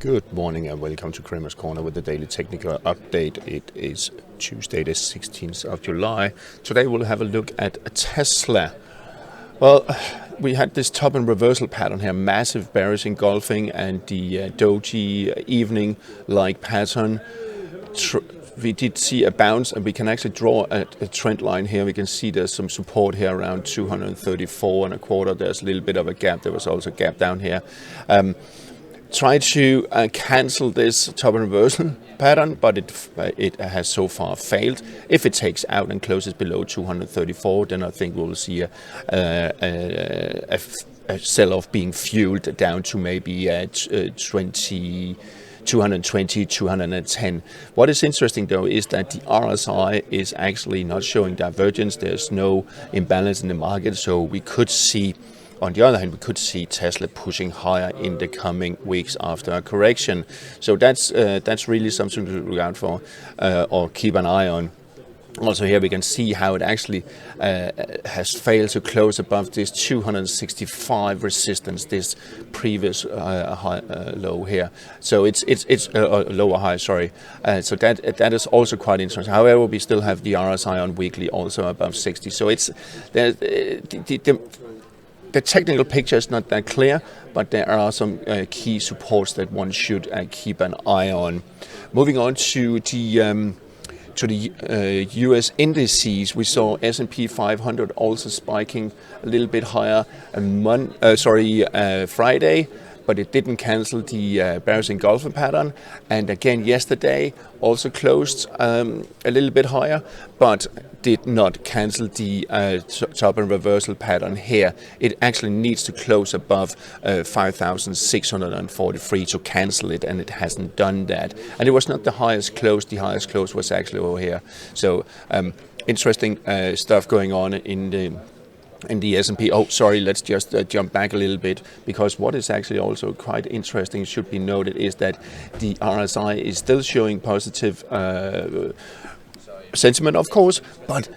Good morning and welcome to Kramer's Corner with the daily technical update. It is Tuesday the 16th of July. Today we'll have a look at Tesla. Well, we had this top and reversal pattern here, massive bearish engulfing, and the doji evening-like pattern. We did see a bounce, and we can actually draw a trend line here. We can see there's some support here around 234.25. There's a little bit of a gap. There was also a gap down here. Try to cancel this top and reversal pattern, but it has so far failed. If it takes out and closes below 234, then I think we'll see a sell-off being fueled down to maybe 220, 210. What is interesting though is that the RSI is actually not showing divergence. There's no imbalance in the market, so we could see, on the other hand, we could see Tesla pushing higher in the coming weeks after a correction. So that's really something to look out for or keep an eye on. Also here we can see how it actually has failed to close above this 265 resistance, this previous low here. So it's lower high, sorry. So that is also quite interesting. However, we still have the RSI on weekly also above 60. So it's the technical picture is not that clear, but there are some key supports that one should keep an eye on. Moving on to the US indices, we saw S&P 500 also spiking a little bit higher on Friday, but it didn't cancel the bearish engulfing pattern. And again, yesterday also closed a little bit higher, but did not cancel the top and reversal pattern here. It actually needs to close above 5,643 to cancel it, and it hasn't done that. And it was not the highest close. The highest close was actually over here. So interesting stuff going on in the S&P. Oh, sorry, let's just jump back a little bit, because what is actually also quite interesting, should be noted, is that the RSI is still showing positive sentiment, of course, but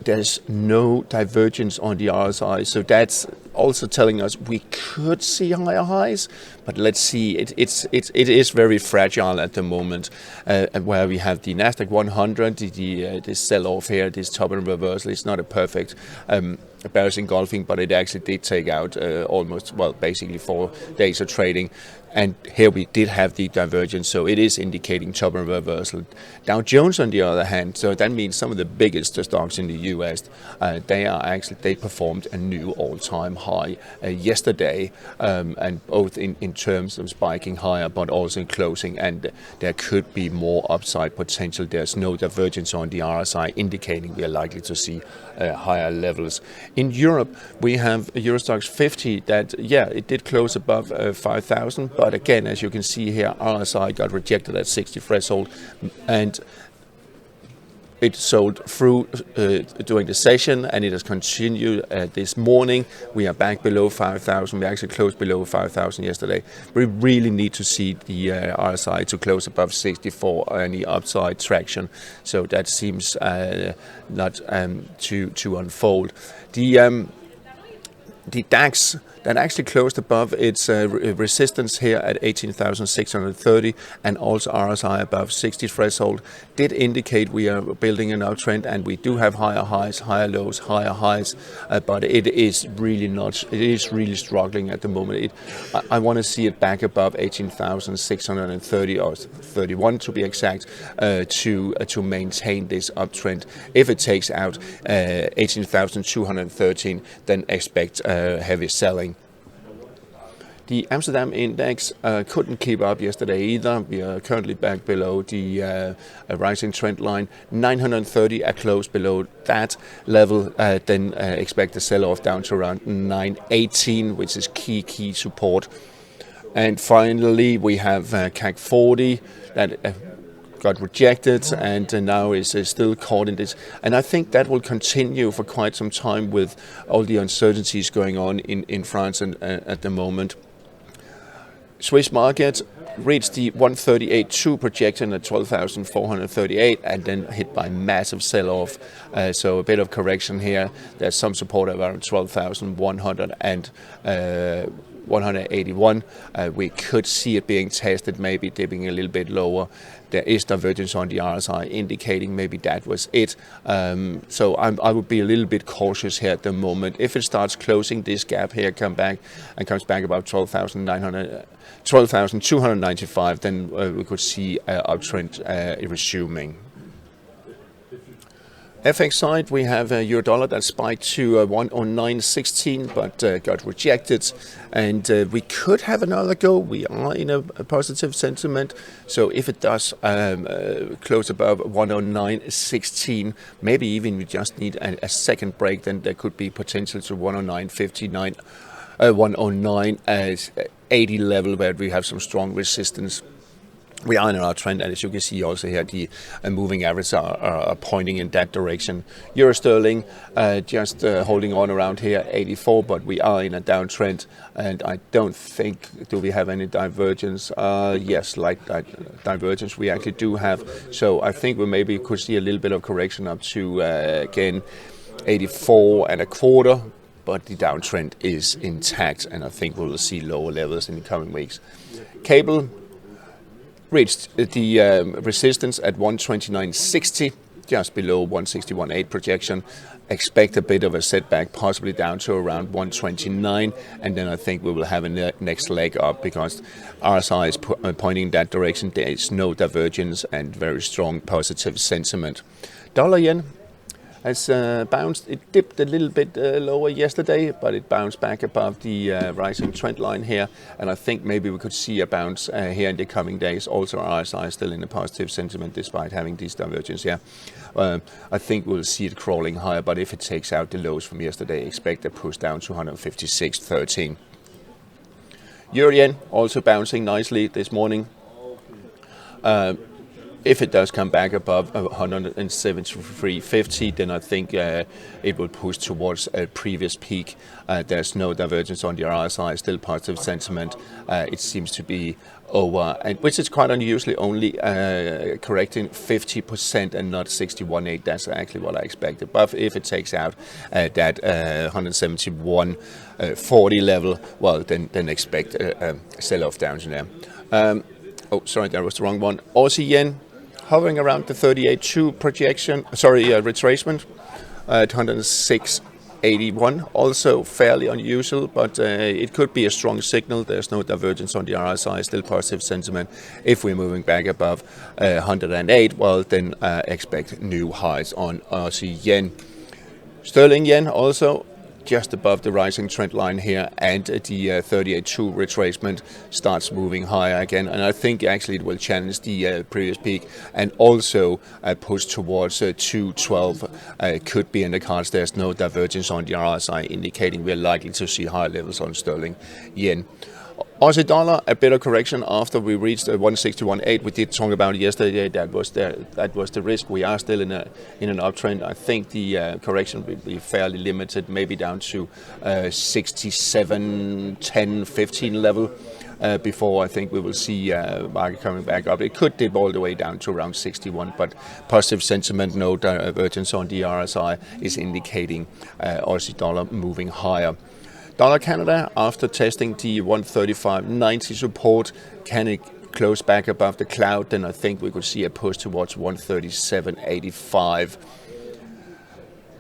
there's no divergence on the RSI. So that's also telling us we could see higher highs, but let's see. It is very fragile at the moment, where we have the Nasdaq 100, this sell-off here, this top and reversal. It's not a perfect bearish engulfing, but it actually did take out basically 4 days of trading. And here we did have the divergence, so it is indicating top and reversal. Dow Jones, on the other hand, so that means some of the biggest stocks in the US, they performed a new all-time high yesterday, and both in terms of spiking higher, but also in closing. And there could be more upside potential. There's no divergence on the RSI, indicating we are likely to see higher levels. In Europe, we have EUROSTOXX 50 that, it did close above 5,000. But again, as you can see here, RSI got rejected at 60 threshold, and it sold through during the session, and it has continued this morning. We are back below 5,000. We actually closed below 5,000 yesterday. We really need to see the RSI to close above 60 for any upside traction. So that seems not to unfold. The DAX, that actually closed above its resistance here at 18,630, and also RSI above 60 threshold, did indicate we are building an uptrend, and we do have higher highs, higher lows, higher highs, but it is really not. It is really struggling at the moment. I want to see it back above 18,630 or 31 to be exact, to maintain this uptrend. If it takes out 18,213, then expect heavy selling. The Amsterdam index couldn't keep up yesterday either. We are currently back below the rising trend line. 930 are close below that level. Then expect a sell-off down to around 918, which is key support. And finally, we have CAC 40 that got rejected, and now is still caught in this. And I think that will continue for quite some time with all the uncertainties going on in France and at the moment. Swiss market, reached the 138.2 projection at 12,438 and then hit by massive sell-off. So a bit of correction here. There's some support around 12,100 and 181. We could see it being tested, maybe dipping a little bit lower. There is divergence on the RSI indicating maybe that was it. So I would be a little bit cautious here at the moment. If it starts closing this gap here, comes back about 12,295, then we could see uptrend resuming. FX side, we have euro dollar that spiked to 109.16, but got rejected, and we could have another go. We are in a positive sentiment, so if it does close above 109.16, maybe even we just need a second break, then there could be potential to 109.59, 109.80 level where we have some strong resistance. We are in our trend, and as you can see also here, the moving averages are pointing in that direction. Euro sterling just holding on around here, 84, but we are in a downtrend, and I don't think, do we have any divergence? Yes, like divergence we actually do have. So I think we maybe could see a little bit of correction up to, again, 84.25. But the downtrend is intact, and I think we will see lower levels in the coming weeks. Cable reached the resistance at 129.60, just below 161.8 projection. Expect a bit of a setback, possibly down to around 129, and then I think we will have a next leg up because RSI is pointing in that direction. There is no divergence and very strong positive sentiment. Dollar yen has bounced. It dipped a little bit lower yesterday, but it bounced back above the rising trend line here, and I think maybe we could see a bounce here in the coming days. Also, RSI is still in a positive sentiment despite having these divergences here. I think we'll see it crawling higher, but if it takes out the lows from yesterday, expect a push down to 156.13. Euro yen also bouncing nicely this morning. If it does come back above 173.50, then I think it will push towards a previous peak. There's no divergence on the RSI, still positive sentiment. It seems to be over, and which is quite unusually only correcting 50% and not 61.8. That's actually what I expected. But if it takes out that 171.40 level, well, then expect a sell-off down to there. Oh, sorry, that was the wrong one. Aussie yen hovering around the 38.2 projection, retracement at 106.81. Also fairly unusual, but it could be a strong signal. There's no divergence on the RSI, still positive sentiment. If we're moving back above 108, well, then expect new highs on Aussie yen. Sterling yen also just above the rising trend line here, and the 38.2 retracement starts moving higher again, and I think actually it will challenge the previous peak and also push towards 212. Could be in the cards. There's no divergence on the RSI indicating we're likely to see higher levels on sterling yen. Aussie dollar, a bit of correction after we reached 161.8. We did talk about it yesterday. That was the risk. We are still in an uptrend. I think the correction will be fairly limited, maybe down to 67, 10, 15 level. Before I think we will see market coming back up. It could dip all the way down to around 61, but positive sentiment, no divergence on the RSI is indicating Aussie dollar moving higher. Dollar Canada, after testing the 135.90 support, can it close back above the cloud? Then I think we could see a push towards 137.85.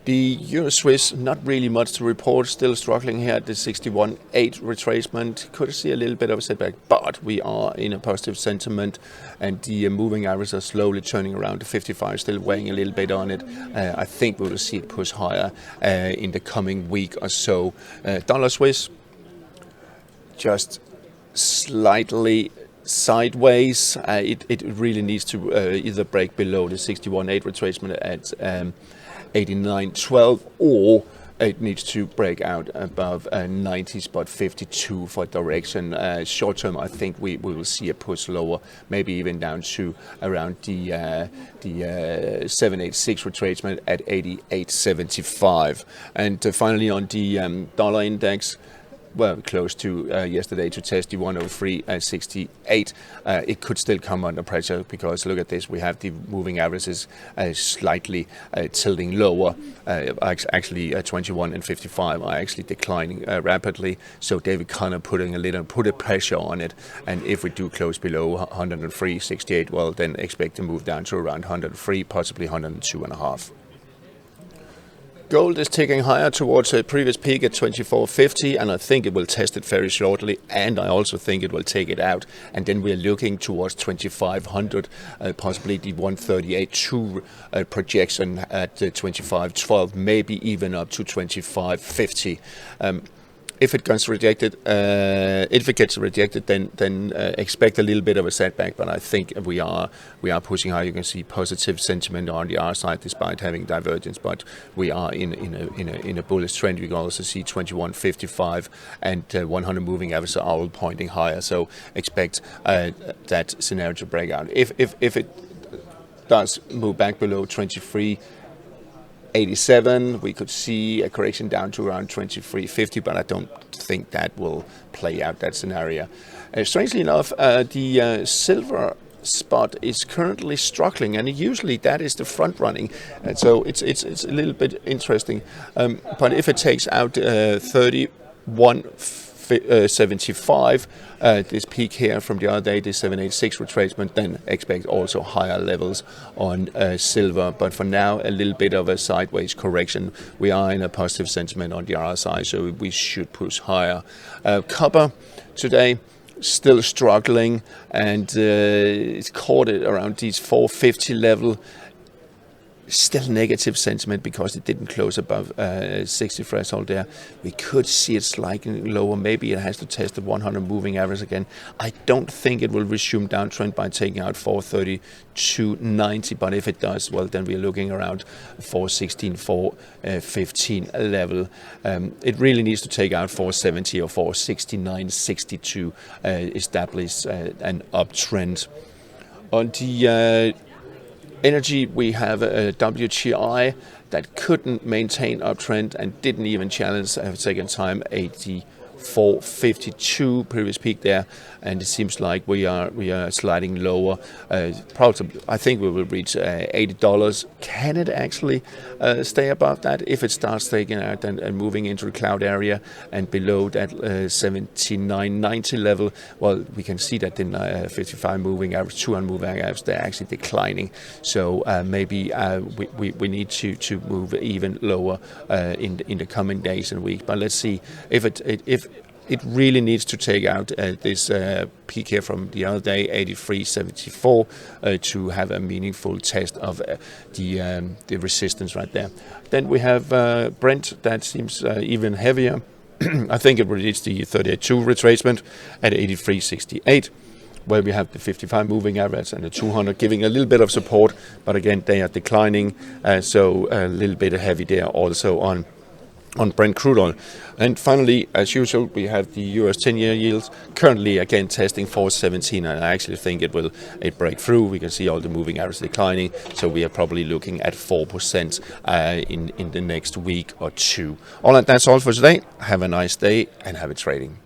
The Euro Swiss, not really much to report, still struggling here at the 61.8 retracement. Could see a little bit of a setback, but we are in a positive sentiment, and the moving averages are slowly turning around to 55, still weighing a little bit on it. I think we will see it push higher in the coming week or so. Dollar Swiss, just slightly sideways. It really needs to either break below the 61.8 retracement at 89.12, or it needs to break out above 90 spot 52 for direction. Short term, I think we will see a push lower, maybe even down to around the 786 retracement at 88.75. And finally on the dollar index, well, close to yesterday to test the 103.68. It could still come under pressure because look at this, we have the moving averages slightly tilting lower. Actually 21 and 55 are actually declining rapidly, so they were kind of putting a pressure on it, and if we do close below 103.68, well, then expect to move down to around 103, possibly 102.5. Gold is ticking higher towards a previous peak at 24.50, and I think it will test it very shortly, and I also think it will take it out, and then we're looking towards 2500, possibly the 138.2 projection at 25.12, maybe even up to 25.50. If it gets rejected, then expect a little bit of a setback. But I think we are pushing high. You can see positive sentiment on the R side despite having divergence. But we are in a bullish trend. We can also see 21.55 and 100 moving averages are all pointing higher. So expect that scenario to break out. If it does move back below 23.87, we could see a correction down to around 23.50, but I don't think that will play out, that scenario. Strangely enough, the silver spot is currently struggling, and usually that is the front running, and so it's a little bit interesting. But if it takes out 31.75, this peak here from the other day, this 786 retracement, then expect also higher levels on silver. But for now, a little bit of a sideways correction. We are in a positive sentiment on the RSI, so we should push higher. Copper today still struggling, and it's caught it around these 450 level. Still negative sentiment because it didn't close above 60 threshold there. We could see it slightly lower. Maybe it has to test the 100 moving average again. I don't think it will resume downtrend by taking out 432.90, but if it does, well, then we're looking around 416, 415 level. It really needs to take out 470 or 469.60 to establish an uptrend. On the energy, we have a WTI that couldn't maintain uptrend and didn't even challenge a second time 84.52 previous peak there, and it seems like we are sliding lower. Probably, I think we will reach $80. Can it actually stay above that? If it starts taking out and moving into the cloud area and below that 79.90 level, well, we can see that in 55 moving average, 200 moving average, they're actually declining. So maybe we need to move even lower in the coming days and weeks. But let's see if it really needs to take out this peak here from the other day, 83.74, to have a meaningful test of the resistance right there. Then we have Brent that seems even heavier. I think it will reach the 38.2 retracement at 83.68, where we have the 55 moving average and the 200 giving a little bit of support, but again they are declining, so a little bit heavy there also on Brent crude oil. And finally, as usual, we have the US 10-year yields currently again testing 417, and I actually think it break through. We can see all the moving averages declining, so we are probably looking at 4% in the next week or two. All right, that's all for today. Have a nice day and have a trading.